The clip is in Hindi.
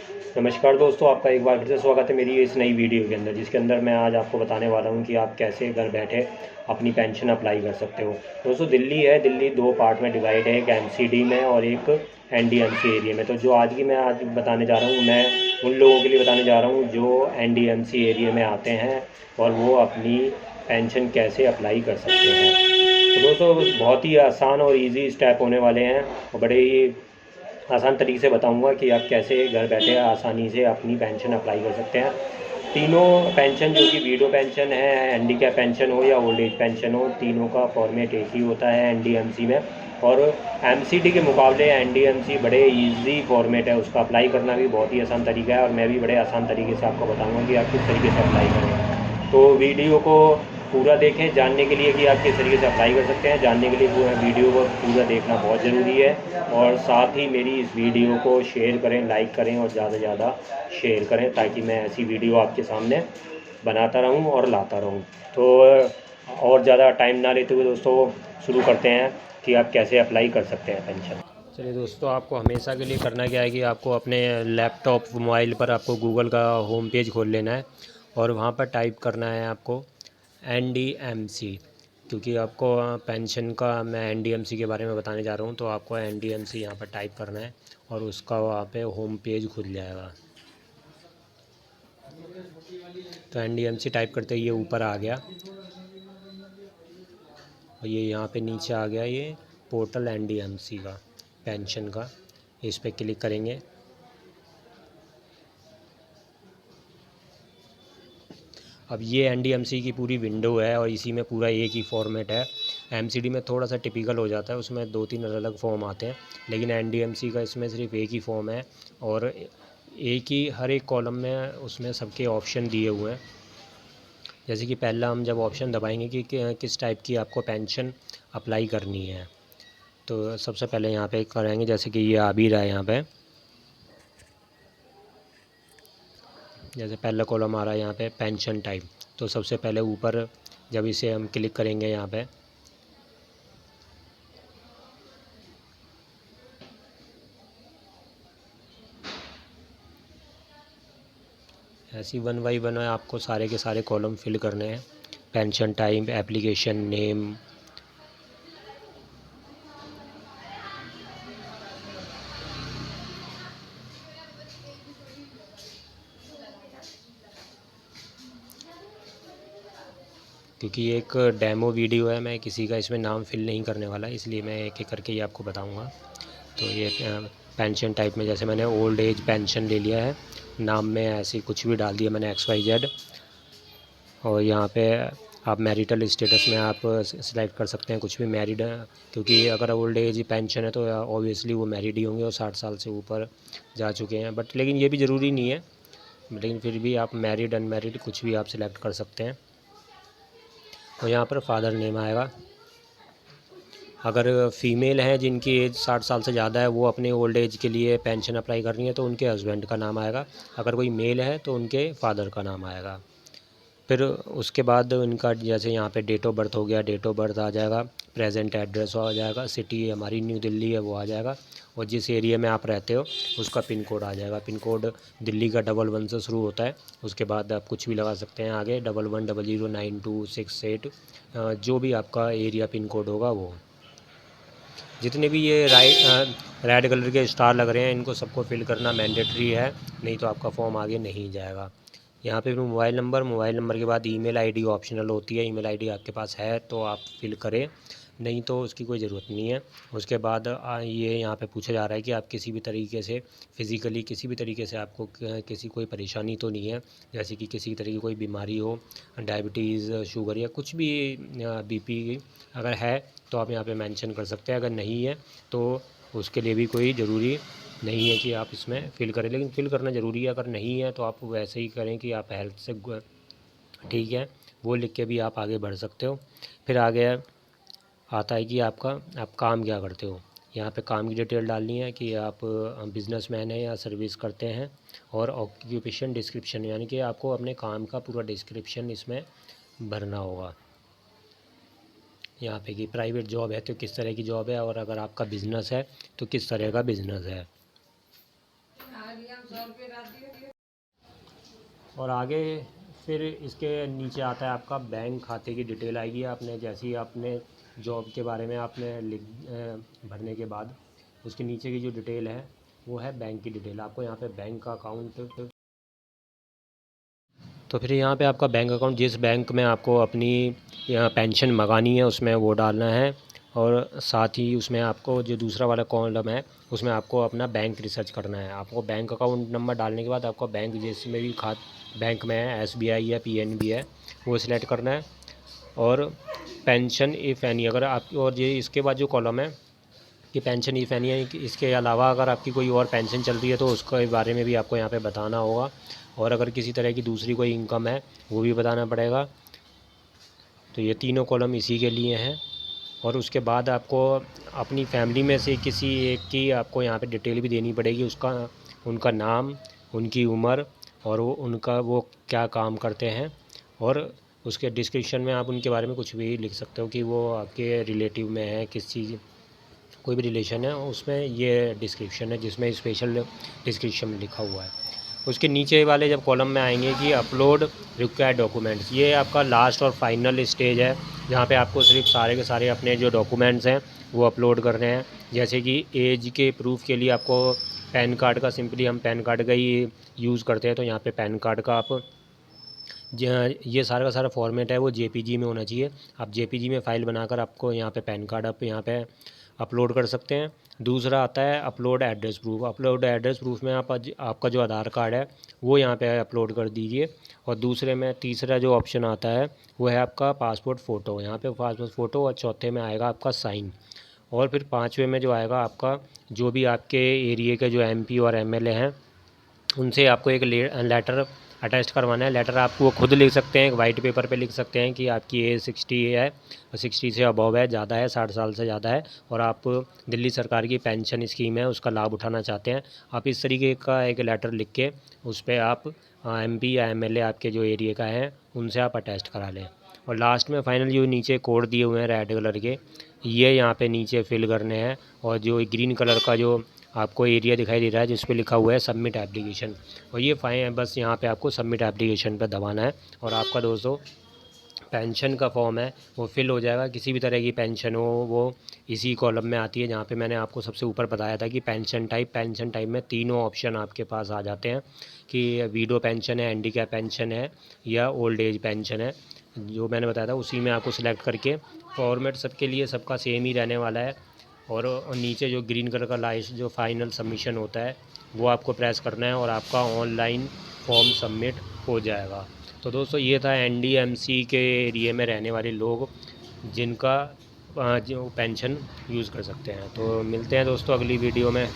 नमस्कार दोस्तों, आपका एक बार फिर से स्वागत है मेरी इस नई वीडियो के अंदर, जिसके अंदर मैं आज आपको बताने वाला हूं कि आप कैसे घर बैठे अपनी पेंशन अप्लाई कर सकते हो। दोस्तों, दिल्ली है, दिल्ली दो पार्ट में डिवाइड है, एक एमसीडी में और एक एनडीएमसी एरिया में। तो जो आज की मैं आज बताने जा रहा हूँ, मैं उन लोगों के लिए बताने जा रहा हूँ जो एनडीएमसी एरिया में आते हैं और वो अपनी पेंशन कैसे अप्लाई कर सकते हैं। तो दोस्तों, बहुत ही आसान और इजी स्टेप होने वाले हैं और बड़े ही आसान तरीके से बताऊंगा कि आप कैसे घर बैठे आसानी से अपनी पेंशन अप्लाई कर सकते हैं। तीनों पेंशन, जो कि वीडो पेंशन है, हैंडीकैप पेंशन हो या ओल्ड एज पेंशन हो, तीनों का फॉर्मेट एक ही होता है एनडीएमसी में। और एमसीडी के मुकाबले एनडीएमसी बड़े इजी फॉर्मेट है, उसका अप्लाई करना भी बहुत ही आसान तरीका है और मैं भी बड़े आसान तरीके से आपको बताऊंगा कि आप किस तरीके से अप्लाई करें। तो वीडियो को पूरा देखें जानने के लिए कि आप किस तरीके से अप्लाई कर सकते हैं। जानने के लिए पूरा वीडियो को पूरा देखना बहुत ज़रूरी है और साथ ही मेरी इस वीडियो को शेयर करें, लाइक करें और ज़्यादा से ज़्यादा शेयर करें, ताकि मैं ऐसी वीडियो आपके सामने बनाता रहूं और लाता रहूं। तो और ज़्यादा टाइम ना लेते हुए दोस्तों, शुरू करते हैं कि आप कैसे अप्लाई कर सकते हैं पेंशन। चलिए दोस्तों, आपको हमेशा के लिए करना क्या है कि आपको अपने लैपटॉप मोबाइल पर आपको गूगल का होम पेज खोल लेना है और वहाँ पर टाइप करना है आपको एनडीएमसी। क्योंकि आपको पेंशन का मैं एनडीएमसी के बारे में बताने जा रहा हूँ, तो आपको एनडीएमसी यहाँ पर टाइप करना है और उसका वहाँ पे होम पेज खुल जाएगा। तो एनडीएमसी टाइप करते ही ये ऊपर आ गया और ये यहाँ पे नीचे आ गया, ये पोर्टल एनडीएमसी का पेंशन का। इस पर क्लिक करेंगे। अब ये एनडीएमसी की पूरी विंडो है और इसी में पूरा एक ही फॉर्मेट है। एमसीडी में थोड़ा सा टिपिकल हो जाता है, उसमें दो तीन अलग अलग फॉर्म आते हैं, लेकिन एनडीएमसी का इसमें सिर्फ एक ही फॉर्म है और एक ही हर एक कॉलम में उसमें सबके ऑप्शन दिए हुए हैं। जैसे कि पहला हम जब ऑप्शन दबाएंगे कि किस टाइप की आपको पेंशन अप्लाई करनी है, तो सबसे पहले यहाँ पे करेंगे, जैसे कि ये आ भी रहा है यहाँ पे। जैसे पहला कॉलम आ रहा है यहाँ पे पेंशन टाइप, तो सबसे पहले ऊपर जब इसे हम क्लिक करेंगे यहाँ पे, ऐसी वन बाई वन आपको सारे के सारे कॉलम फिल करने हैं। पेंशन टाइप, एप्लीकेशन नेम, क्योंकि ये एक डेमो वीडियो है, मैं किसी का इसमें नाम फिल नहीं करने वाला, इसलिए मैं एक एक करके ये आपको बताऊंगा। तो ये पेंशन टाइप में जैसे मैंने ओल्ड एज पेंशन ले लिया है, नाम में ऐसे कुछ भी डाल दिया मैंने XYZ। और यहाँ पे आप मैरिटल स्टेटस में आप सिलेक्ट कर सकते हैं कुछ भी, मैरिड है, क्योंकि अगर ओल्ड एज पेंशन है तो ऑब्वियसली वो मैरिड ही होंगे और 60 साल से ऊपर जा चुके हैं। बट लेकिन ये भी ज़रूरी नहीं है, लेकिन फिर भी आप मैरिड अनमैरिड कुछ भी आप सिलेक्ट कर सकते हैं। और यहाँ पर फादर नेम आएगा। अगर फीमेल हैं जिनकी एज 60 साल से ज़्यादा है, वो अपने ओल्ड एज के लिए पेंशन अप्लाई कर रही है, तो उनके हस्बैंड का नाम आएगा। अगर कोई मेल है तो उनके फादर का नाम आएगा। फिर उसके बाद उनका जैसे यहाँ पे डेट ऑफ बर्थ हो गया, डेट ऑफ बर्थ आ जाएगा, प्रेजेंट एड्रेस आ जाएगा, सिटी हमारी न्यू दिल्ली है वो आ जाएगा, और जिस एरिया में आप रहते हो उसका पिन कोड आ जाएगा। पिन कोड दिल्ली का 11 से शुरू होता है, उसके बाद आप कुछ भी लगा सकते हैं आगे, 11009268, जो भी आपका एरिया पिन कोड होगा वो। जितने भी ये रेड कलर के स्टार लग रहे हैं, इनको सबको फिल करना मैंडेटरी है, नहीं तो आपका फॉर्म आगे नहीं जाएगा। यहाँ पे मोबाइल नंबर के बाद ईमेल आईडी ऑप्शनल होती है। ईमेल आईडी आपके पास है तो आप फिल करें, नहीं तो उसकी कोई ज़रूरत नहीं है। उसके बाद ये यहाँ पे पूछा जा रहा है कि आप किसी भी तरीके से फिज़िकली किसी भी तरीके से आपको किसी कोई परेशानी तो नहीं है, जैसे कि किसी तरह की कोई बीमारी हो, डायबिटीज़, शुगर या कुछ भी, BP अगर है तो आप यहाँ पे मेंशन कर सकते हैं। अगर नहीं है तो उसके लिए भी कोई ज़रूरी नहीं है कि आप इसमें फ़िल करें, लेकिन फ़िल करना ज़रूरी है। अगर नहीं है तो आप वैसे ही करें कि आप हेल्थ से ठीक है, वो लिख के भी आप आगे बढ़ सकते हो। फिर आगे आता है कि आप काम क्या करते हो। यहाँ पे काम की डिटेल डालनी है कि आप बिजनेसमैन हैं या सर्विस करते हैं, और ऑक्यूपेशन डिस्क्रिप्शन, यानी कि आपको अपने काम का पूरा डिस्क्रिप्शन इसमें भरना होगा। यहाँ पे कि प्राइवेट जॉब है तो किस तरह की जॉब है, और अगर आपका बिज़नेस है तो किस तरह का बिज़नेस है। और आगे फिर इसके नीचे आता है आपका बैंक खाते की डिटेल आएगी। आपने जैसे ही आपने जॉब के बारे में आपने भरने के बाद उसके नीचे की जो डिटेल है वो है बैंक की डिटेल। आपको यहाँ पे बैंक का अकाउंट, तो फिर यहाँ पे आपका बैंक अकाउंट जिस बैंक में आपको अपनी पेंशन मंगानी है उसमें वो डालना है। और साथ ही उसमें आपको जो दूसरा वाला कॉलम है उसमें आपको अपना बैंक रिसर्च करना है। आपको बैंक अकाउंट नंबर डालने के बाद आपका बैंक जिसमें भी बैंक में है, SBI है, PNB है, वो सिलेक्ट करना है। और पेंशन इफ़ एनी, अगर आप, और ये इसके बाद जो कॉलम है कि पेंशन इफ़ एनी है, इसके अलावा अगर आपकी कोई और पेंशन चल रही है तो उसके बारे में भी आपको यहाँ पे बताना होगा। और अगर किसी तरह की दूसरी कोई इनकम है वो भी बताना पड़ेगा। तो ये तीनों कॉलम इसी के लिए हैं। और उसके बाद आपको अपनी फैमिली में से किसी एक की आपको यहाँ पे डिटेल भी देनी पड़ेगी, उनका नाम, उनकी उम्र और वो क्या काम करते हैं। और उसके डिस्क्रिप्शन में आप उनके बारे में कुछ भी लिख सकते हो कि वो आपके रिलेटिव में है, किस चीज़, कोई भी रिलेशन है, उसमें ये डिस्क्रिप्शन है जिसमें स्पेशल डिस्क्रिप्शन में लिखा हुआ है। उसके नीचे वाले जब कॉलम में आएंगे कि अपलोड रिक्वायर्ड डॉक्यूमेंट्स, ये आपका लास्ट और फाइनल स्टेज है जहाँ पे आपको सिर्फ सारे के सारे अपने जो डॉक्यूमेंट्स हैं वो अपलोड करने हैं। जैसे कि एज के प्रूफ के लिए आपको पैन कार्ड का, सिंपली हम पैन कार्ड का ही यूज़ करते हैं, तो यहाँ पे पैन कार्ड का आप ये सारा का सारा फॉर्मेट है वो JPG में होना चाहिए। आप JPG में फ़ाइल बनाकर आपको यहाँ पे पैन कार्ड आप यहाँ पे अपलोड कर सकते हैं। दूसरा आता है upload address proof. Upload address proof में आपका जो आधार कार्ड है वो यहाँ पे अपलोड कर दीजिए। और दूसरे में तीसरा जो ऑप्शन आता है वो है आपका पासपोर्ट फ़ोटो। यहाँ पे पासपोर्ट फ़ोटो, और चौथे में आएगा आपका साइन। और फिर पाँचवें में जो आएगा आपका जो भी आपके एरिए के जो MP और MLA हैं उनसे आपको एक लेटर अटैच करवाना है। लेटर आप वो खुद लिख सकते हैं, एक वाइट पेपर पे लिख सकते हैं कि आपकी एज 60 है, 60 से अबव है, ज़्यादा है, 60 साल से ज़्यादा है, और आप दिल्ली सरकार की पेंशन स्कीम है उसका लाभ उठाना चाहते हैं। आप इस तरीके का एक लेटर लिख के उस पर आप MP या MLA आपके जो एरिया का है उनसे आप अटैच करा लें। और लास्ट में फाइनल जो नीचे कोड दिए हुए हैं रेड कलर के, ये यहाँ पे नीचे फिल करने हैं। और जो ग्रीन कलर का जो आपको एरिया दिखाई दे रहा है जिस पे लिखा हुआ है सबमिट एप्लीकेशन, और ये फाइन बस यहाँ पे आपको सबमिट एप्लीकेशन पे दबाना है और आपका दोस्तों पेंशन का फॉर्म है वो फिल हो जाएगा। किसी भी तरह की पेंशन हो वो इसी कॉलम में आती है, जहाँ पे मैंने आपको सबसे ऊपर बताया था कि पेंशन टाइप में तीनों ऑप्शन आपके पास आ जाते हैं कि वीडो पेंशन है, हैंडीकैप पेंशन है या ओल्ड एज पेंशन है। जो मैंने बताया था उसी में आपको सिलेक्ट करके, फॉर्मेट सबके लिए सबका सेम ही रहने वाला है। और नीचे जो ग्रीन कलर का लास्ट जो फाइनल सबमिशन होता है वो आपको प्रेस करना है और आपका ऑनलाइन फॉर्म सबमिट हो जाएगा। तो दोस्तों ये था NDMC के एरिए में रहने वाले लोग जिनका जो पेंशन यूज़ कर सकते हैं। तो मिलते हैं दोस्तों अगली वीडियो में।